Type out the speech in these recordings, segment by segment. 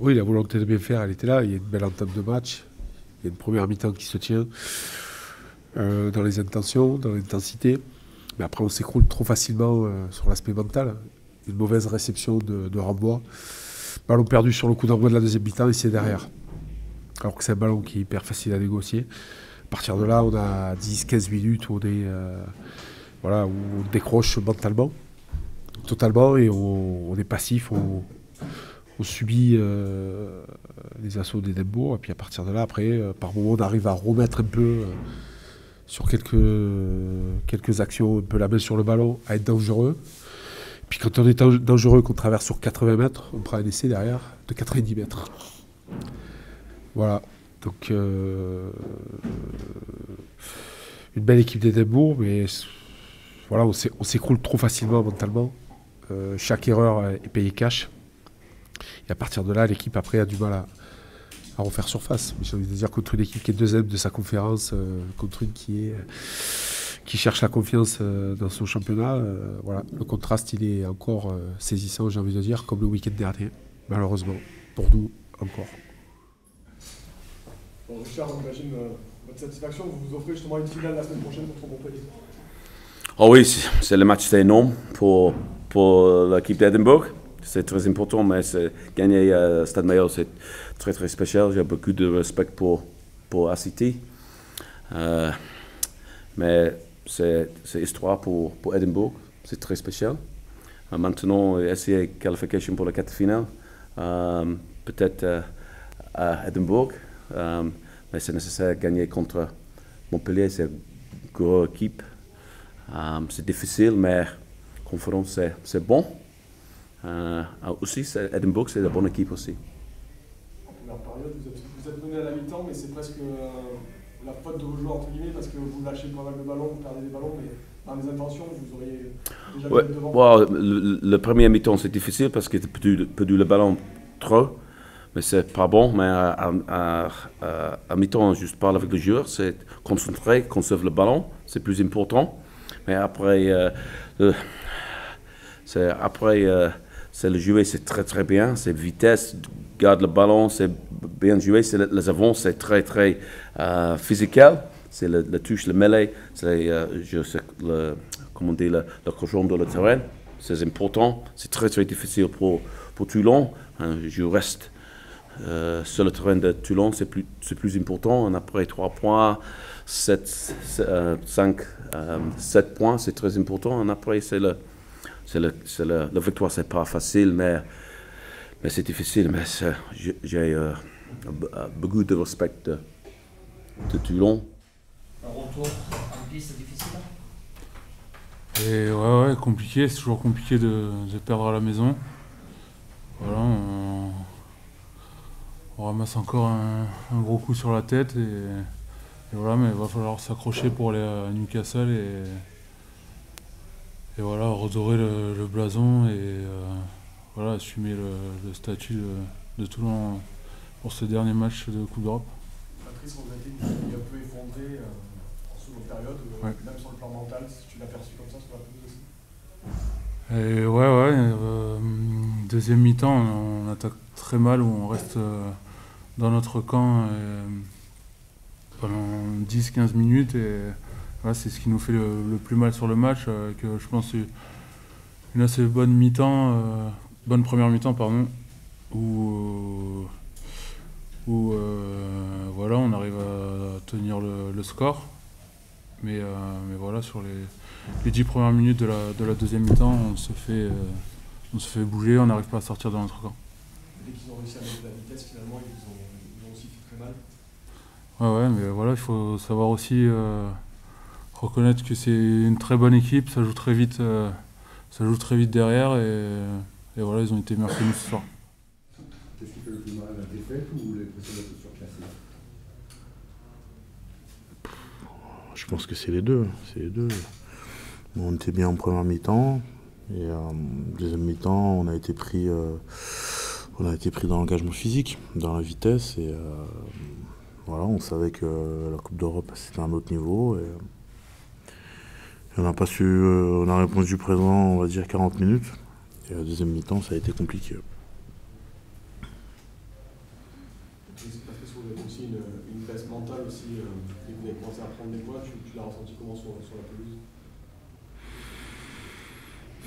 Oui, la volonté de bien faire, elle était là. Il y a une belle entame de match. Il y a une première mi-temps qui se tient dans les intentions, dans l'intensité. Mais après, on s'écroule trop facilement sur l'aspect mental. Une mauvaise réception de renvoi. Ballon perdu sur le coup d'envoi de la deuxième mi-temps et c'est derrière. Alors que c'est un ballon qui est hyper facile à négocier. À partir de là, on a 10-15 minutes où voilà, où on décroche mentalement, totalement, et on est passif, on subit les assauts d'Édimbourg. Et puis à partir de là, après, par moment, on arrive à remettre un peu sur quelques actions, un peu la main sur le ballon, à être dangereux. Et puis quand on est dangereux, qu'on traverse sur 80 mètres, on prend un essai derrière de 90 mètres. Voilà. Donc, une belle équipe d'Édimbourg, mais voilà, on s'écroule trop facilement mentalement. Chaque erreur est payée cash. Et à partir de là, l'équipe après a du mal à refaire surface. J'ai envie de dire contre une équipe qui est deuxième de sa conférence, contre une qui cherche la confiance dans son championnat. Voilà, le contraste, il est encore saisissant, j'ai envie de dire, comme le week-end dernier, malheureusement, pour nous encore. Bon, Richard, j'imagine votre satisfaction, vous vous offrez justement une finale la semaine prochaine contre Montpellier. Oh oui, c'est le match, c'est énorme pour l'équipe d'Édimbourg. C'est très important, mais gagner Stade Maillot, c'est très très spécial. J'ai beaucoup de respect pour ACT. Mais c'est histoire pour Édimbourg, c'est très spécial. Maintenant, essayer qualification pour la quart de finale, peut-être à Édimbourg. Mais c'est nécessaire de gagner contre Montpellier, c'est une grosse équipe. C'est difficile, mais conférence, c'est bon. Aussi, Édimbourg, c'est une bonne équipe aussi. En première période, vous êtes mené à la mi-temps, mais c'est presque la faute de vos joueurs, entre guillemets, parce que vous lâchez pas mal de ballons, vous perdez des ballons, mais dans les intentions, vous auriez déjà pu être devant. Well, le premier mi-temps, c'est difficile parce que tu as perdu le ballon trop. Mais c'est pas bon, mais à mi-temps, juste parler avec le joueur, c'est concentrer, conserver le ballon, c'est plus important. Mais après, c'est le jouer, c'est très très bien, c'est vitesse, garde le ballon, c'est bien joué, c'est les avants, c'est très très physique, c'est le touche, le mêlée, c'est comment on dit, le cochon de le terrain, c'est important, c'est très très difficile pour Toulon, je reste. Sur le terrain de Toulon, c'est plus important. Après 3 points, 7 points, c'est très important. Après, la victoire, c'est pas facile, mais c'est difficile. Mais j'ai beaucoup de respect de Toulon. Un retour en piste, c'est difficile. Et ouais, compliqué. C'est toujours compliqué de perdre à la maison. Voilà, on ramasse encore un gros coup sur la tête et voilà, mais il va falloir s'accrocher pour aller à Newcastle et voilà, redorer le blason et voilà, assumer le statut de Toulon pour ce dernier match de Coupe d'Europe. Patrice, on a été un peu effondré en seconde période, ouais. Même sur le plan mental, si tu l'as perçu comme ça sur la pelouse aussi. Et ouais, deuxième mi-temps, on attaque très mal, où on reste dans notre camp pendant 10-15 minutes et voilà, c'est ce qui nous fait le plus mal sur le match, que je pense une assez bonne mi-temps, bonne première mi-temps pardon, où voilà, on arrive à tenir le score, mais voilà, sur les 10 premières minutes de la deuxième mi-temps, on se fait bouger, on n'arrive pas à sortir de notre camp. Dès qu'ils ont réussi à mettre de la vitesse, finalement, ils ont aussi fait très mal. Ouais, mais voilà, il faut savoir aussi reconnaître que c'est une très bonne équipe, ça joue très vite derrière et voilà, ils ont été meilleurs que nous ce soir. Qu'est-ce qui fait le plus mal, la défaite ou l'impression d'être surclassé? Je pense que c'est les deux. On était bien en première mi-temps et deuxième mi-temps, on a été pris dans l'engagement physique, dans la vitesse et voilà, on savait que la Coupe d'Europe c'était un autre niveau et on n'a pas su, on a répondu présent, on va dire 40 minutes Et la deuxième mi-temps, ça a été compliqué. C'est parce que vous avez aussi une baisse mentale aussi, et vous avez commencé à prendre des points, tu l'as ressenti comment sur la pelouse?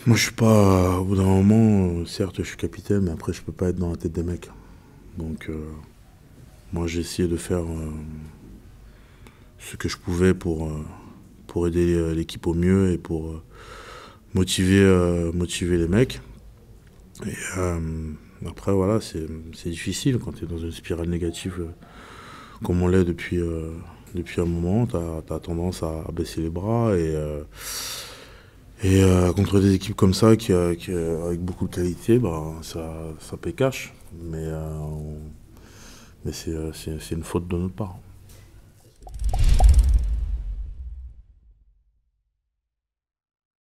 Moi, je suis pas. Au bout d'un moment, certes, je suis capitaine, mais après, je peux pas être dans la tête des mecs. Donc, moi, j'ai essayé de faire ce que je pouvais pour aider l'équipe au mieux et pour motiver les mecs. Et après, voilà, c'est difficile quand tu es dans une spirale négative comme on l'est depuis un moment. Tu as tendance à baisser les bras et contre des équipes comme ça, avec beaucoup de qualité, ça paye cash. Mais c'est une faute de notre part.